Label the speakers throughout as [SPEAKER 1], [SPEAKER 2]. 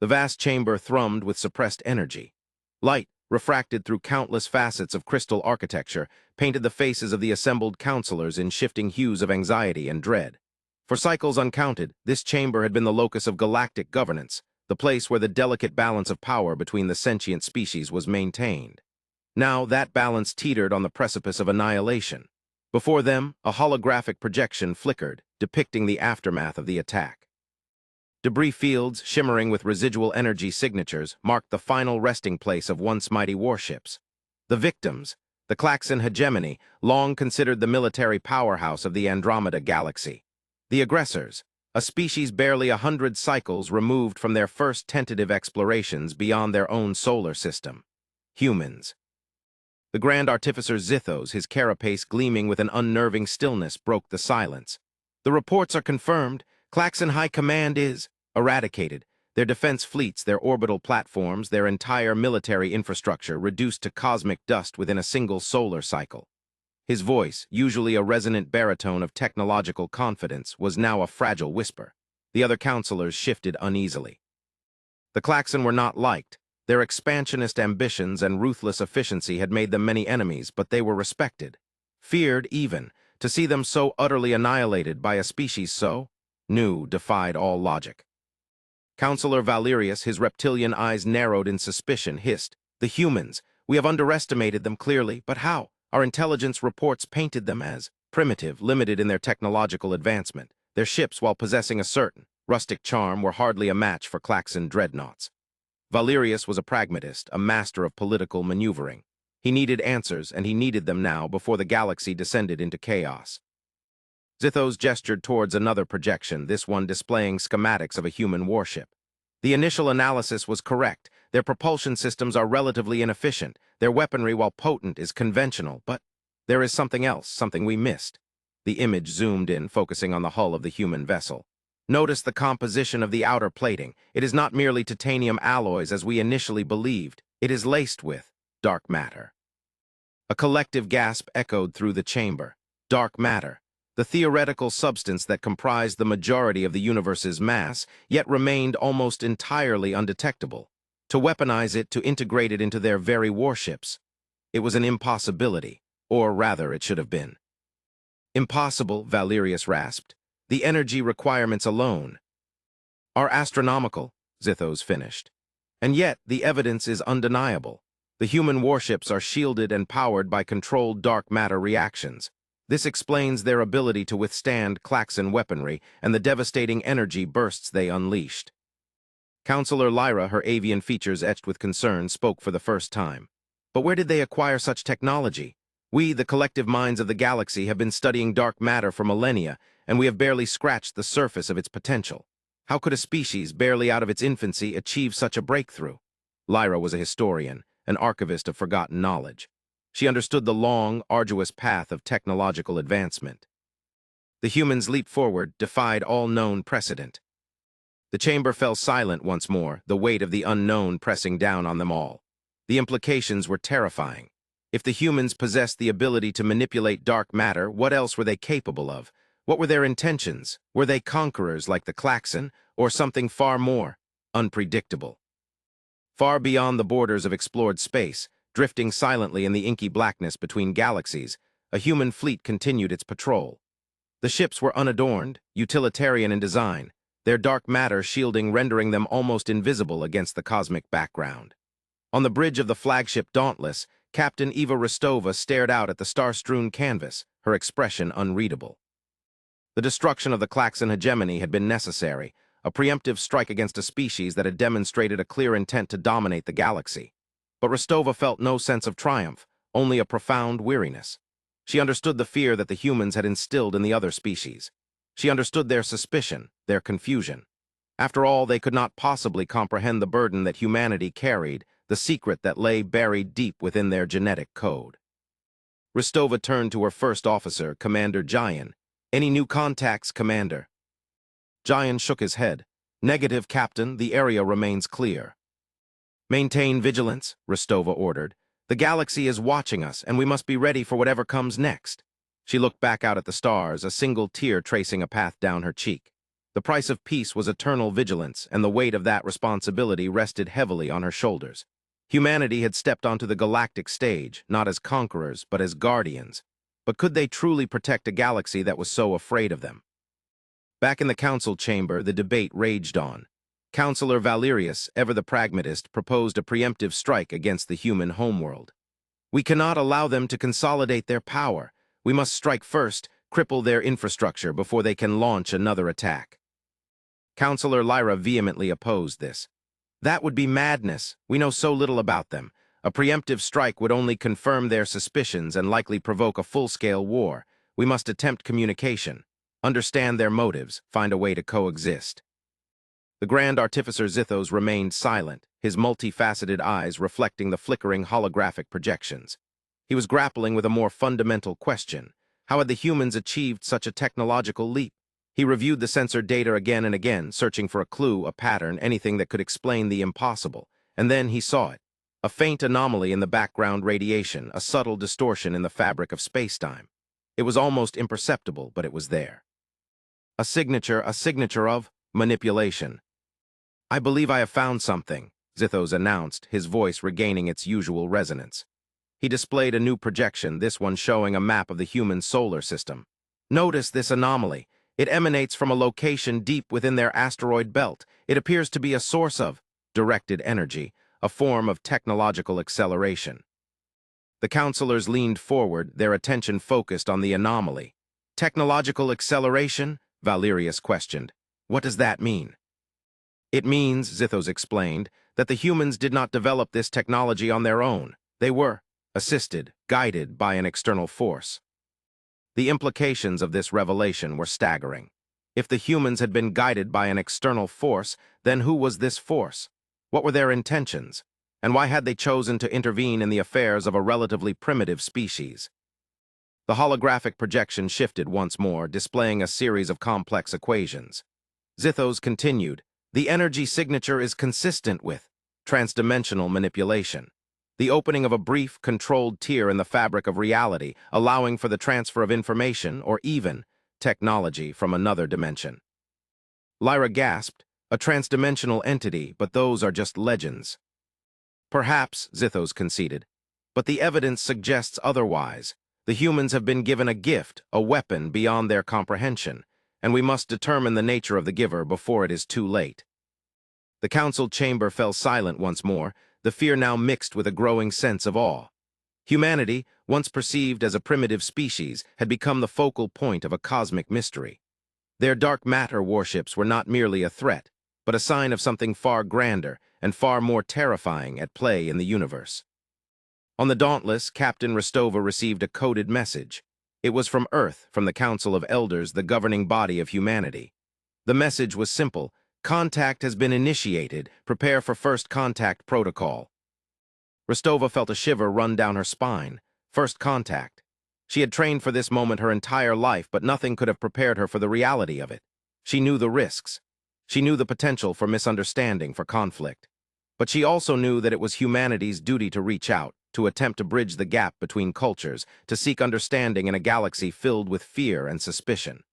[SPEAKER 1] The vast chamber thrummed with suppressed energy. Light, refracted through countless facets of crystal architecture, painted the faces of the assembled counselors in shifting hues of anxiety and dread. For cycles uncounted, this chamber had been the locus of galactic governance, the place where the delicate balance of power between the sentient species was maintained. Now that balance teetered on the precipice of annihilation. Before them, a holographic projection flickered, depicting the aftermath of the attack. Debris fields, shimmering with residual energy signatures, marked the final resting place of once mighty warships. The victims, the Klaxon hegemony, long considered the military powerhouse of the Andromeda galaxy. The aggressors, a species barely 100 cycles removed from their first tentative explorations beyond their own solar system. Humans. The Grand Artificer Zithos, his carapace gleaming with an unnerving stillness, broke the silence. The reports are confirmed. Klaxon High Command is eradicated. Their defense fleets, their orbital platforms, their entire military infrastructure reduced to cosmic dust within a single solar cycle. His voice, usually a resonant baritone of technological confidence, was now a fragile whisper. The other counselors shifted uneasily. The Klaxon were not liked. Their expansionist ambitions and ruthless efficiency had made them many enemies, but they were respected. Feared, even. To see them so utterly annihilated by a species so new defied all logic. Counselor Valerius, his reptilian eyes narrowed in suspicion, hissed, "The humans. We have underestimated them clearly, but how? Our intelligence reports painted them as primitive, limited in their technological advancement. Their ships, while possessing a certain rustic charm, were hardly a match for Klaxon dreadnoughts." Valerius was a pragmatist, a master of political maneuvering. He needed answers, and he needed them now before the galaxy descended into chaos. Zithos gestured towards another projection, this one displaying schematics of a human warship. The initial analysis was correct. Their propulsion systems are relatively inefficient. Their weaponry, while potent, is conventional, but there is something else, something we missed. The image zoomed in, focusing on the hull of the human vessel. Notice the composition of the outer plating. It is not merely titanium alloys as we initially believed. It is laced with dark matter. A collective gasp echoed through the chamber. Dark matter. The theoretical substance that comprised the majority of the universe's mass, yet remained almost entirely undetectable. To weaponize it, to integrate it into their very warships, it was an impossibility, or rather it should have been. Impossible, Valerius rasped. The energy requirements alone are astronomical, Zithos finished. And yet, the evidence is undeniable. The human warships are shielded and powered by controlled dark matter reactions. This explains their ability to withstand Klaxon weaponry and the devastating energy bursts they unleashed. Counselor Lyra, her avian features etched with concern, spoke for the first time. But where did they acquire such technology? We, the collective minds of the galaxy, have been studying dark matter for millennia, and we have barely scratched the surface of its potential. How could a species, barely out of its infancy, achieve such a breakthrough? Lyra was a historian, an archivist of forgotten knowledge. She understood the long, arduous path of technological advancement. The humans leaped forward, defied all known precedent. The chamber fell silent once more, the weight of the unknown pressing down on them all. The implications were terrifying. If the humans possessed the ability to manipulate dark matter, what else were they capable of? What were their intentions? Were they conquerors like the Klaxon, or something far more unpredictable? Far beyond the borders of explored space, drifting silently in the inky blackness between galaxies, a human fleet continued its patrol. The ships were unadorned, utilitarian in design, their dark matter shielding rendering them almost invisible against the cosmic background. On the bridge of the flagship Dauntless, Captain Eva Rostova stared out at the star-strewn canvas, her expression unreadable. The destruction of the Klaxon hegemony had been necessary, a preemptive strike against a species that had demonstrated a clear intent to dominate the galaxy. But Rostova felt no sense of triumph, only a profound weariness. She understood the fear that the humans had instilled in the other species. She understood their suspicion, their confusion. After all, they could not possibly comprehend the burden that humanity carried, the secret that lay buried deep within their genetic code. Rostova turned to her first officer, Commander Jayan. "Any new contacts, Commander?" Jayan shook his head. "Negative, Captain. The area remains clear." "Maintain vigilance," Rostova ordered. "The galaxy is watching us, and we must be ready for whatever comes next." She looked back out at the stars, a single tear tracing a path down her cheek. The price of peace was eternal vigilance, and the weight of that responsibility rested heavily on her shoulders. Humanity had stepped onto the galactic stage, not as conquerors, but as guardians. But could they truly protect a galaxy that was so afraid of them? Back in the council chamber, the debate raged on. Councillor Valerius, ever the pragmatist, proposed a preemptive strike against the human homeworld. We cannot allow them to consolidate their power. We must strike first, cripple their infrastructure before they can launch another attack. Councillor Lyra vehemently opposed this. That would be madness. We know so little about them. A preemptive strike would only confirm their suspicions and likely provoke a full-scale war. We must attempt communication, understand their motives, find a way to coexist. The Grand Artificer Zithos remained silent, his multifaceted eyes reflecting the flickering holographic projections. He was grappling with a more fundamental question. How had the humans achieved such a technological leap? He reviewed the sensor data again and again, searching for a clue, a pattern, anything that could explain the impossible. And then he saw it. A faint anomaly in the background radiation, a subtle distortion in the fabric of spacetime. It was almost imperceptible, but it was there. A signature of manipulation. I believe I have found something, Zithos announced, his voice regaining its usual resonance. He displayed a new projection, this one showing a map of the human solar system. Notice this anomaly. It emanates from a location deep within their asteroid belt. It appears to be a source of directed energy, a form of technological acceleration. The councillors leaned forward, their attention focused on the anomaly. Technological acceleration? Valerius questioned. What does that mean? It means, Zithos explained, that the humans did not develop this technology on their own. They were assisted, guided by an external force. The implications of this revelation were staggering. If the humans had been guided by an external force, then who was this force? What were their intentions? And why had they chosen to intervene in the affairs of a relatively primitive species? The holographic projection shifted once more, displaying a series of complex equations. Zithos continued, the energy signature is consistent with transdimensional manipulation. The opening of a brief, controlled tier in the fabric of reality, allowing for the transfer of information, or even technology from another dimension. Lyra gasped, a transdimensional entity, but those are just legends. Perhaps, Zithos conceded, but the evidence suggests otherwise. The humans have been given a gift, a weapon beyond their comprehension, and we must determine the nature of the giver before it is too late. The council chamber fell silent once more, the fear now mixed with a growing sense of awe. Humanity, once perceived as a primitive species, had become the focal point of a cosmic mystery. Their dark matter warships were not merely a threat, but a sign of something far grander and far more terrifying at play in the universe. On the Dauntless, Captain Rostova received a coded message. It was from Earth, from the Council of Elders, the governing body of humanity. The message was simple. Contact has been initiated. Prepare for first contact protocol. Rostova felt a shiver run down her spine. First contact. She had trained for this moment her entire life, but nothing could have prepared her for the reality of it. She knew the risks. She knew the potential for misunderstanding, for conflict. But she also knew that it was humanity's duty to reach out, to attempt to bridge the gap between cultures, to seek understanding in a galaxy filled with fear and suspicion.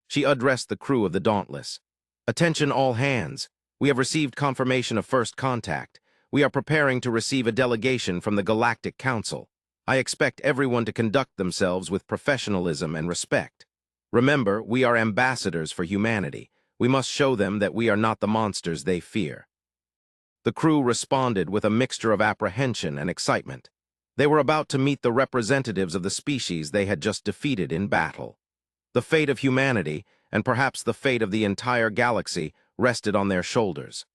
[SPEAKER 1] She addressed the crew of the Dauntless. Attention all hands. We have received confirmation of first contact. We are preparing to receive a delegation from the Galactic Council. I expect everyone to conduct themselves with professionalism and respect. Remember, we are ambassadors for humanity. We must show them that we are not the monsters they fear. The crew responded with a mixture of apprehension and excitement. They were about to meet the representatives of the species they had just defeated in battle. The fate of humanity, and perhaps the fate of the entire galaxy, rested on their shoulders.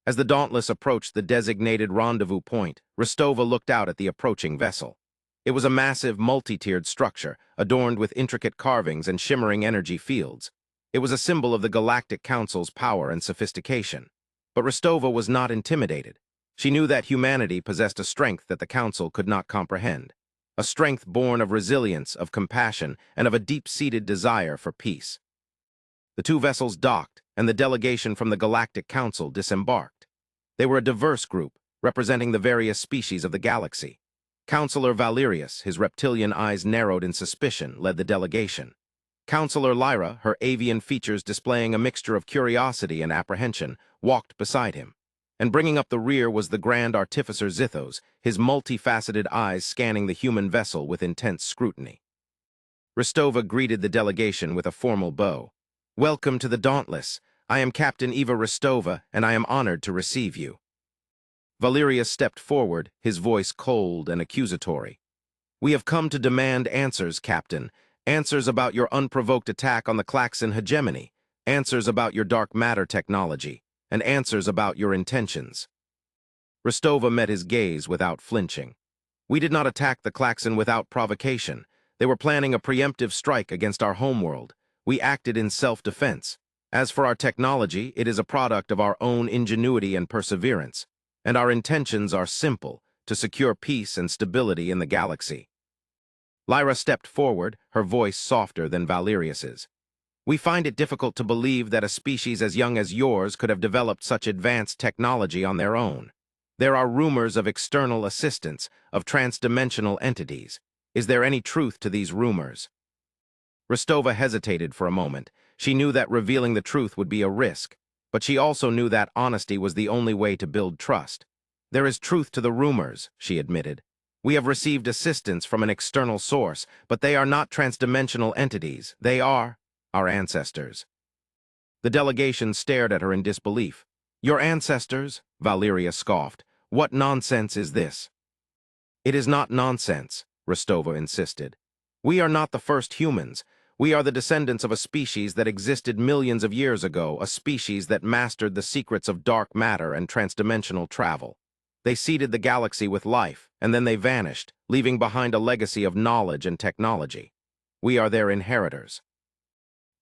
[SPEAKER 1] As the Dauntless approached the designated rendezvous point, Rostova looked out at the approaching vessel. It was a massive, multi-tiered structure, adorned with intricate carvings and shimmering energy fields. It was a symbol of the Galactic Council's power and sophistication. But Rostova was not intimidated. She knew that humanity possessed a strength that the Council could not comprehend. A strength born of resilience, of compassion, and of a deep-seated desire for peace. The two vessels docked, and the delegation from the Galactic Council disembarked. They were a diverse group, representing the various species of the galaxy. Councillor Valerius, his reptilian eyes narrowed in suspicion, led the delegation. Counselor Lyra, her avian features displaying a mixture of curiosity and apprehension, walked beside him. And bringing up the rear was the Grand Artificer Zithos, his multifaceted eyes scanning the human vessel with intense scrutiny. Rostova greeted the delegation with a formal bow. "Welcome to the Dauntless. I am Captain Eva Rostova, and I am honored to receive you." Valerius stepped forward, his voice cold and accusatory. "We have come to demand answers, Captain. Answers about your unprovoked attack on the Klaxon hegemony, answers about your dark matter technology, and answers about your intentions." Rostova met his gaze without flinching. "We did not attack the Klaxon without provocation. They were planning a preemptive strike against our homeworld. We acted in self-defense. As for our technology, it is a product of our own ingenuity and perseverance. And our intentions are simple, to secure peace and stability in the galaxy." Lyra stepped forward, her voice softer than Valerius's. "We find it difficult to believe that a species as young as yours could have developed such advanced technology on their own. There are rumors of external assistance, of transdimensional entities. Is there any truth to these rumors?" Rostova hesitated for a moment. She knew that revealing the truth would be a risk, but she also knew that honesty was the only way to build trust. "There is truth to the rumors," she admitted. "We have received assistance from an external source, but they are not transdimensional entities. They are our ancestors." The delegation stared at her in disbelief. "Your ancestors?" Valeria scoffed. "What nonsense is this?" "It is not nonsense," Rostova insisted. "We are not the first humans. We are the descendants of a species that existed millions of years ago, a species that mastered the secrets of dark matter and transdimensional travel. They seeded the galaxy with life, and then they vanished, leaving behind a legacy of knowledge and technology. We are their inheritors."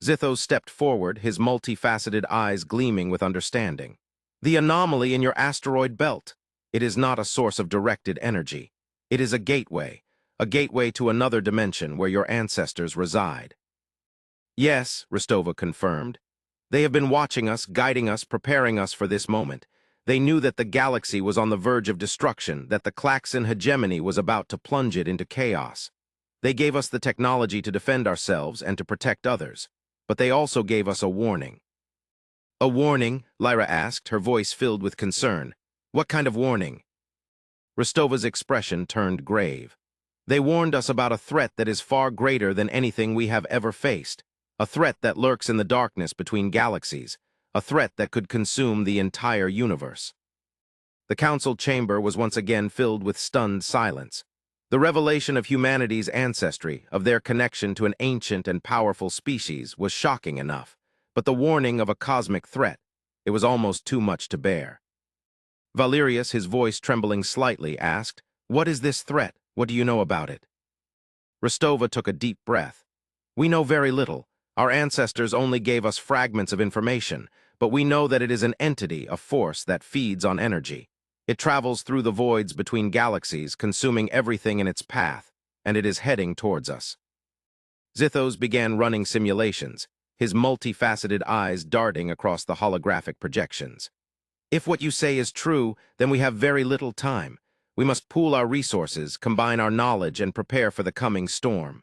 [SPEAKER 1] Zithos stepped forward, his multifaceted eyes gleaming with understanding. "The anomaly in your asteroid belt. It is not a source of directed energy. It is a gateway to another dimension where your ancestors reside." "Yes," Rostova confirmed. "They have been watching us, guiding us, preparing us for this moment. They knew that the galaxy was on the verge of destruction, that the Klaxon hegemony was about to plunge it into chaos. They gave us the technology to defend ourselves and to protect others, but they also gave us a warning." "A warning?" Lyra asked, her voice filled with concern. "What kind of warning?" Rostova's expression turned grave. "They warned us about a threat that is far greater than anything we have ever faced. A threat that lurks in the darkness between galaxies, a threat that could consume the entire universe." The council chamber was once again filled with stunned silence. The revelation of humanity's ancestry, of their connection to an ancient and powerful species, was shocking enough, but the warning of a cosmic threat, it was almost too much to bear. Valerius, his voice trembling slightly, asked, "What is this threat? What do you know about it?" Rostova took a deep breath. "We know very little. Our ancestors only gave us fragments of information, but we know that it is an entity, a force that feeds on energy. It travels through the voids between galaxies, consuming everything in its path, and it is heading towards us." Zithos began running simulations, his multifaceted eyes darting across the holographic projections. "If what you say is true, then we have very little time. We must pool our resources, combine our knowledge, and prepare for the coming storm."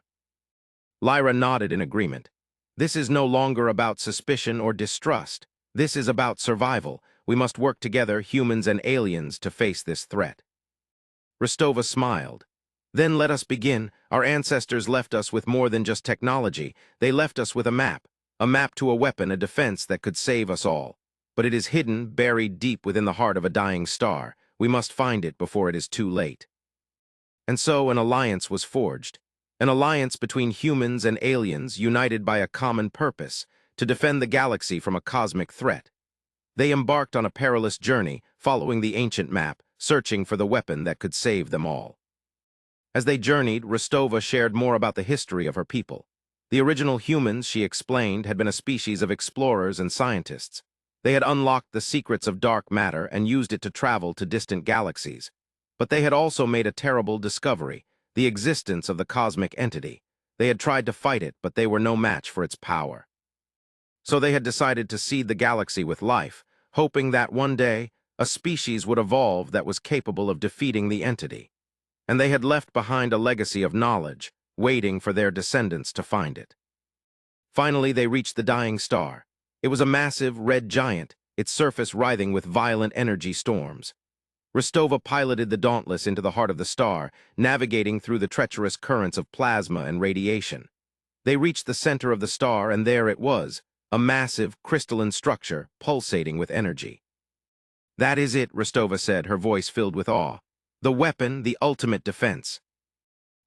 [SPEAKER 1] Lyra nodded in agreement. "This is no longer about suspicion or distrust. This is about survival. We must work together, humans and aliens, to face this threat." Rostova smiled. "Then let us begin. Our ancestors left us with more than just technology. They left us with a map to a weapon, a defense that could save us all. But it is hidden, buried deep within the heart of a dying star. We must find it before it is too late." And so an alliance was forged. An alliance between humans and aliens united by a common purpose, to defend the galaxy from a cosmic threat. They embarked on a perilous journey, following the ancient map, searching for the weapon that could save them all. As they journeyed, Rostova shared more about the history of her people. The original humans, she explained, had been a species of explorers and scientists. They had unlocked the secrets of dark matter and used it to travel to distant galaxies. But they had also made a terrible discovery: the existence of the cosmic entity. They had tried to fight it, but they were no match for its power. So they had decided to seed the galaxy with life, hoping that one day a species would evolve that was capable of defeating the entity. And they had left behind a legacy of knowledge, waiting for their descendants to find it. Finally, they reached the dying star. It was a massive, red giant, its surface writhing with violent energy storms. Rostova piloted the Dauntless into the heart of the star, navigating through the treacherous currents of plasma and radiation. They reached the center of the star, and there it was, a massive, crystalline structure pulsating with energy. "That is it," Rostova said, her voice filled with awe. "The weapon, the ultimate defense."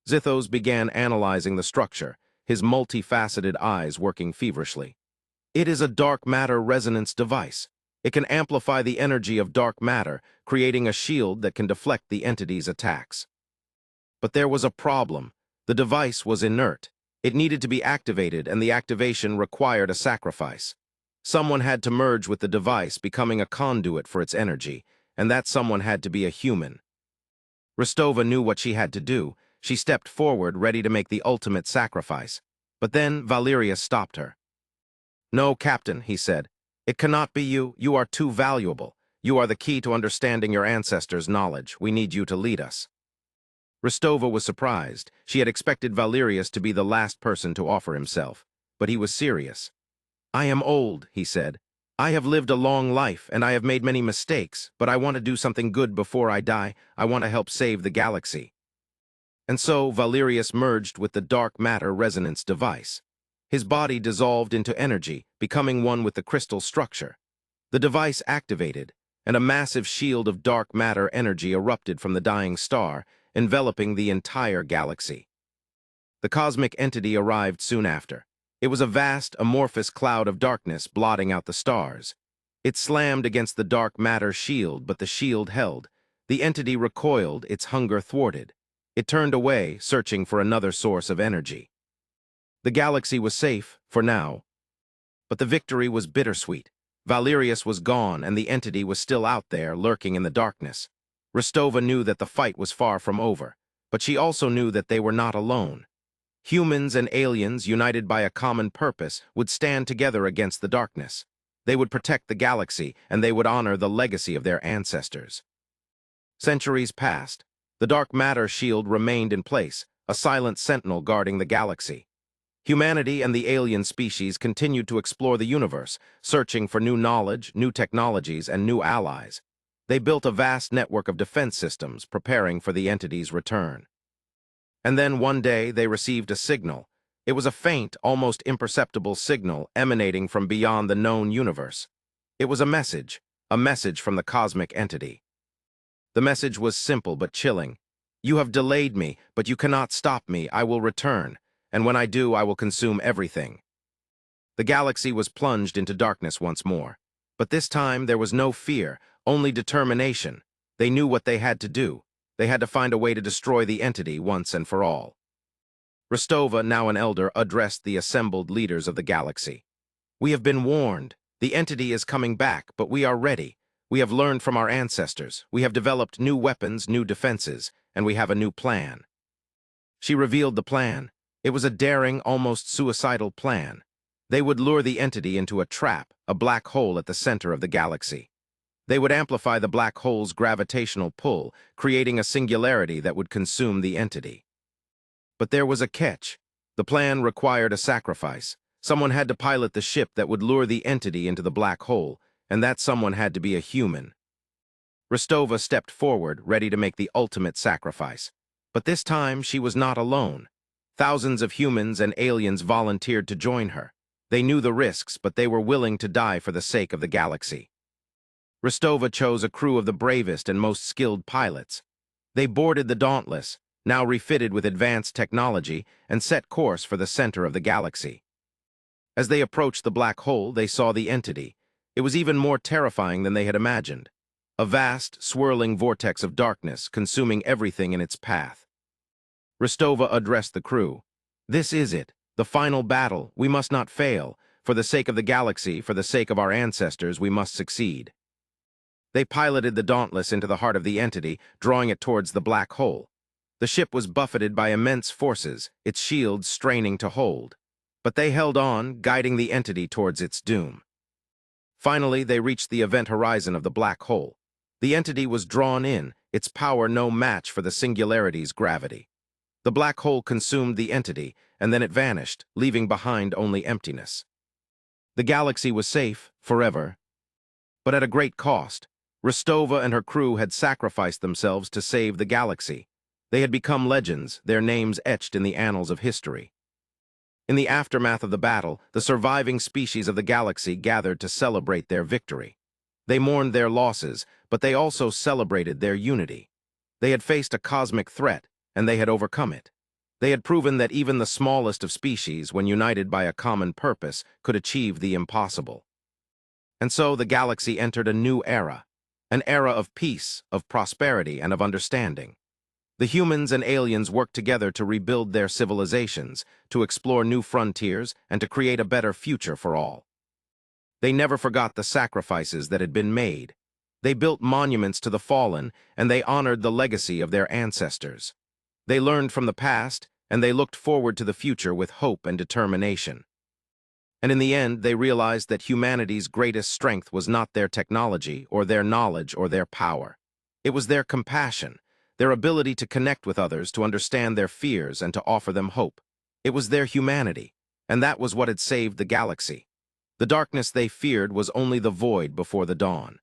[SPEAKER 1] Zithos began analyzing the structure, his multifaceted eyes working feverishly. "It is a dark matter resonance device. It can amplify the energy of dark matter, creating a shield that can deflect the entity's attacks." But there was a problem. The device was inert. It needed to be activated, and the activation required a sacrifice. Someone had to merge with the device, becoming a conduit for its energy, and that someone had to be a human. Rostova knew what she had to do. She stepped forward, ready to make the ultimate sacrifice. But then Valerius stopped her. "No, Captain," he said. "It cannot be you. You are too valuable. You are the key to understanding your ancestors' knowledge. We need you to lead us." Rostova was surprised. She had expected Valerius to be the last person to offer himself. But he was serious. "I am old," he said. "I have lived a long life, and I have made many mistakes, but I want to do something good before I die. I want to help save the galaxy." And so Valerius merged with the dark matter resonance device. His body dissolved into energy, becoming one with the crystal structure. The device activated, and a massive shield of dark matter energy erupted from the dying star, enveloping the entire galaxy. The cosmic entity arrived soon after. It was a vast, amorphous cloud of darkness blotting out the stars. It slammed against the dark matter shield, but the shield held. The entity recoiled, its hunger thwarted. It turned away, searching for another source of energy. The galaxy was safe, for now. But the victory was bittersweet. Valerius was gone, and the entity was still out there, lurking in the darkness. Rostova knew that the fight was far from over, but she also knew that they were not alone. Humans and aliens, united by a common purpose, would stand together against the darkness. They would protect the galaxy, and they would honor the legacy of their ancestors. Centuries passed. The dark matter shield remained in place, a silent sentinel guarding the galaxy. Humanity and the alien species continued to explore the universe, searching for new knowledge, new technologies, and new allies. They built a vast network of defense systems, preparing for the entity's return. And then one day they received a signal. It was a faint, almost imperceptible signal emanating from beyond the known universe. It was a message from the cosmic entity. The message was simple but chilling. "You have delayed me, but you cannot stop me. I will return, and when I do, I will consume everything." The galaxy was plunged into darkness once more. But this time there was no fear, only determination. They knew what they had to do. They had to find a way to destroy the entity once and for all. Rostova, now an elder, addressed the assembled leaders of the galaxy. "We have been warned. The entity is coming back, but we are ready. We have learned from our ancestors. We have developed new weapons, new defenses, and we have a new plan." She revealed the plan. It was a daring, almost suicidal plan. They would lure the entity into a trap, a black hole at the center of the galaxy. They would amplify the black hole's gravitational pull, creating a singularity that would consume the entity. But there was a catch. The plan required a sacrifice. Someone had to pilot the ship that would lure the entity into the black hole, and that someone had to be a human. Rostova stepped forward, ready to make the ultimate sacrifice. But this time, she was not alone. Thousands of humans and aliens volunteered to join her. They knew the risks, but they were willing to die for the sake of the galaxy. Rostova chose a crew of the bravest and most skilled pilots. They boarded the Dauntless, now refitted with advanced technology, and set course for the center of the galaxy. As they approached the black hole, they saw the entity. It was even more terrifying than they had imagined. A vast, swirling vortex of darkness, consuming everything in its path. Rostova addressed the crew. "This is it, the final battle. We must not fail. For the sake of the galaxy, for the sake of our ancestors, we must succeed." They piloted the Dauntless into the heart of the entity, drawing it towards the black hole. The ship was buffeted by immense forces, its shields straining to hold. But they held on, guiding the entity towards its doom. Finally, they reached the event horizon of the black hole. The entity was drawn in, its power no match for the singularity's gravity. The black hole consumed the entity, and then it vanished, leaving behind only emptiness. The galaxy was safe, forever, but at a great cost. Rostova and her crew had sacrificed themselves to save the galaxy. They had become legends, their names etched in the annals of history. In the aftermath of the battle, the surviving species of the galaxy gathered to celebrate their victory. They mourned their losses, but they also celebrated their unity. They had faced a cosmic threat, and they had overcome it. They had proven that even the smallest of species, when united by a common purpose, could achieve the impossible. And so the galaxy entered a new era, an era of peace, of prosperity, and of understanding. The humans and aliens worked together to rebuild their civilizations, to explore new frontiers, and to create a better future for all. They never forgot the sacrifices that had been made. They built monuments to the fallen, and they honored the legacy of their ancestors. They learned from the past, and they looked forward to the future with hope and determination. And in the end, they realized that humanity's greatest strength was not their technology, or their knowledge, or their power. It was their compassion, their ability to connect with others, to understand their fears, and to offer them hope. It was their humanity, and that was what had saved the galaxy. The darkness they feared was only the void before the dawn.